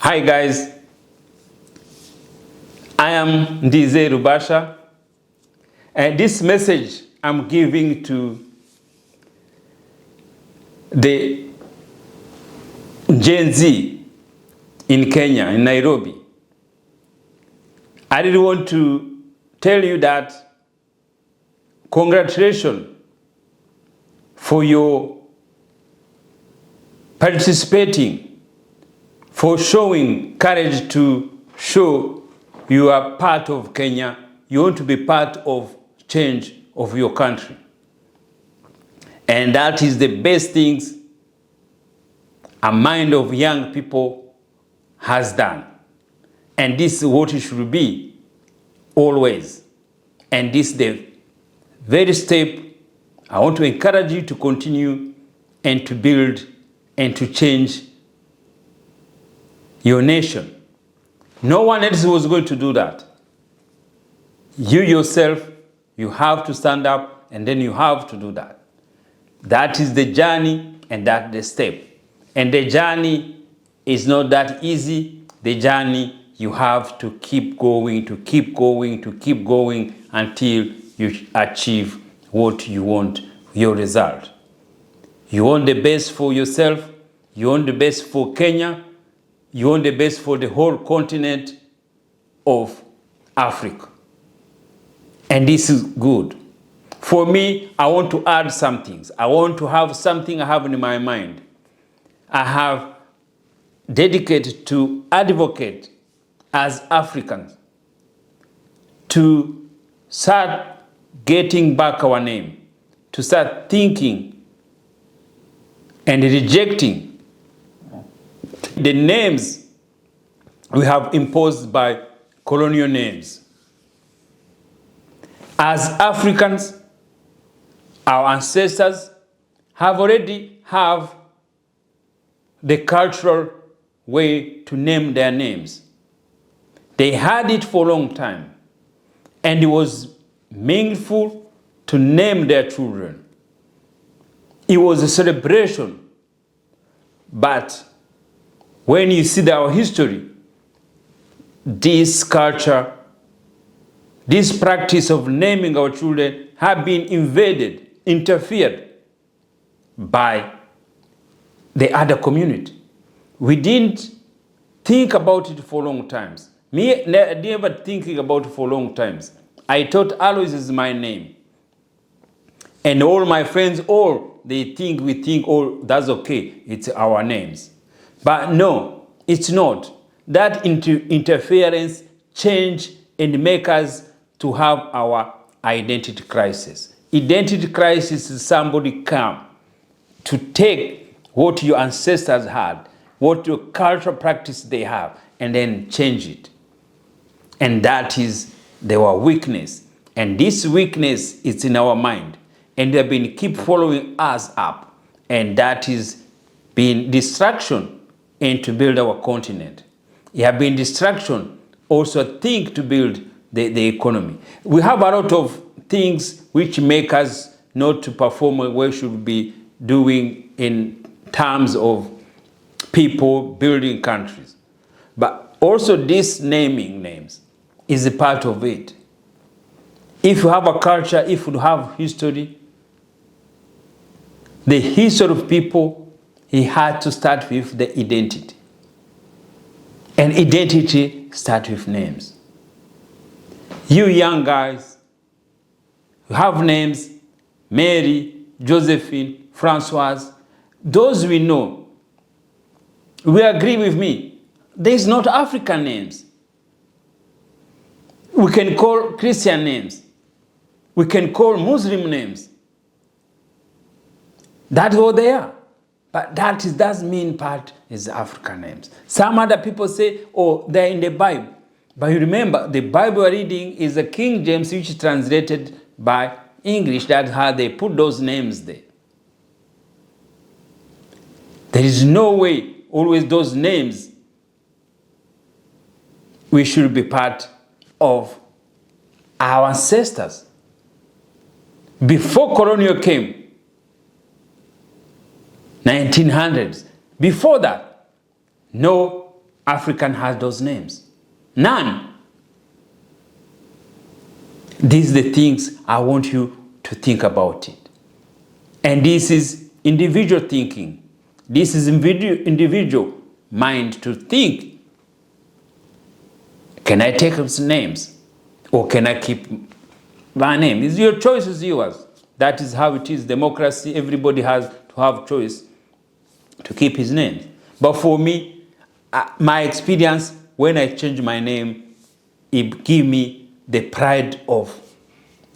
Hi guys, I am Ndizeye Rubasha, and this message I'm giving to the Gen Z in Kenya, in Nairobi. I really want to tell you that congratulations for your participating, for showing courage to show you are part of Kenya. You want to be part of change of your country. And that is the best things a mind of young people has done. And this is what it should be always. And this is the very step I want to encourage you to continue and to build and to change your nation. No one else was going to do that. You yourself, you have to stand up and then you have to do that. That is the journey and that's the step. And the journey is not that easy. The journey, you have to keep going, to keep going, to keep going until you achieve what you want, your result. You want the best for yourself. You want the best for Kenya. You want the best for the whole continent of Africa. And this is good. For me, I want to add some things. I want to have something I have in my mind. I have dedicated to advocate as Africans to start getting back our name, to start thinking and rejecting the names we have imposed by colonial names. As Africans, our ancestors have already have the cultural way to name their names. They had it for a long time, and it was meaningful to name their children. It was a celebration. But when you see our history, this culture, this practice of naming our children have been invaded, interfered by the other community. We didn't think about it for long times. Me, never thinking about it for long times. I thought Alois is my name. And all my friends, we think, that's okay, it's our names. But no, it's not. That interference change and make us to have our identity crisis. Identity crisis is somebody come to take what your ancestors had, what your cultural practice they have, and then change it. And that is their weakness. And this weakness is in our mind. And they've been keep following us up. And that is being distraction and to build our continent. It has been distraction also think to build the economy. We have a lot of things which make us not to perform what we should be doing in terms of people building countries. But also this naming names is a part of it. If you have a culture, if you have history, the history of people, he had to start with the identity. And identity starts with names. You young guys, you have names, Mary, Josephine, Francoise, those we know. We agree with me. There's not African names. We can call Christian names. We can call Muslim names. That's what they are. But that doesn't mean part is African names. Some other people say, oh, they're in the Bible. But you remember, the Bible we're reading is the King James, which is translated by English. That's how they put those names there. There is no way, always those names, we should be part of our ancestors. Before colonial came, 1900s, before that, no African has those names? None. These are the things I want you to think about it. And this is individual thinking. This is individual mind to think. Can I take some names? Or can I keep my name? It's your choice, is yours. That is how it is. Democracy, everybody has to have choice to keep his name. But for me, my experience, when I change my name, it gives me the pride of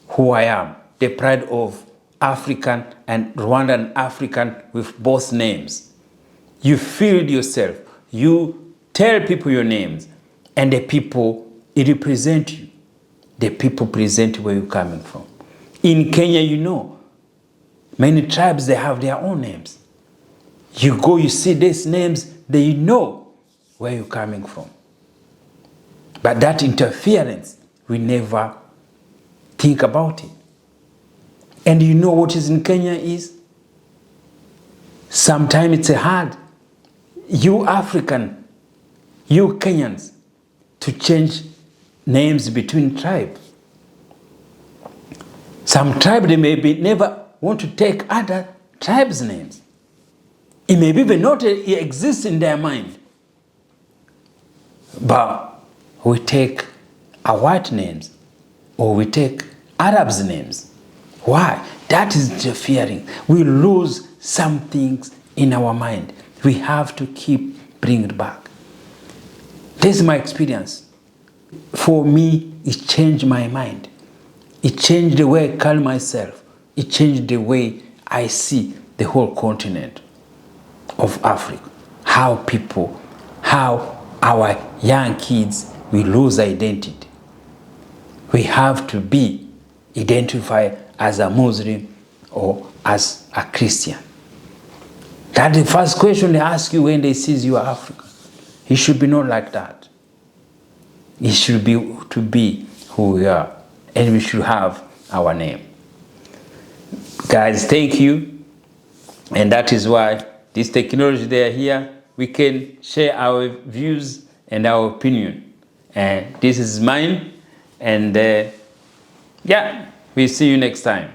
who I am, the pride of African and Rwandan African with both names. You feel it yourself. You tell people your names, and the people, it represent you. The people present where you're coming from. In Kenya, you know, many tribes, they have their own names. You go, you see these names, they know where you're coming from. But that interference, we never think about it. And you know what is in Kenya is? Sometimes it's hard. You African, you Kenyans, to change names between tribes. Some tribes, they maybe never want to take other tribes' names. It may even not exist in their mind. But we take our white names, or we take Arabs' names. Why? That is interfering. We lose some things in our mind. We have to keep bringing it back. This is my experience. For me, it changed my mind. It changed the way I call myself. It changed the way I see the whole continent of Africa. How our young kids, we lose identity. We have to be identified as a Muslim or as a Christian. That's the first question they ask you when they see you are African. It should be not like that. It should be to be who we are, and we should have our name. Guys, thank you. And that is why this technology they are here, we can share our views and our opinion. And this is mine. And yeah, we'll see you next time.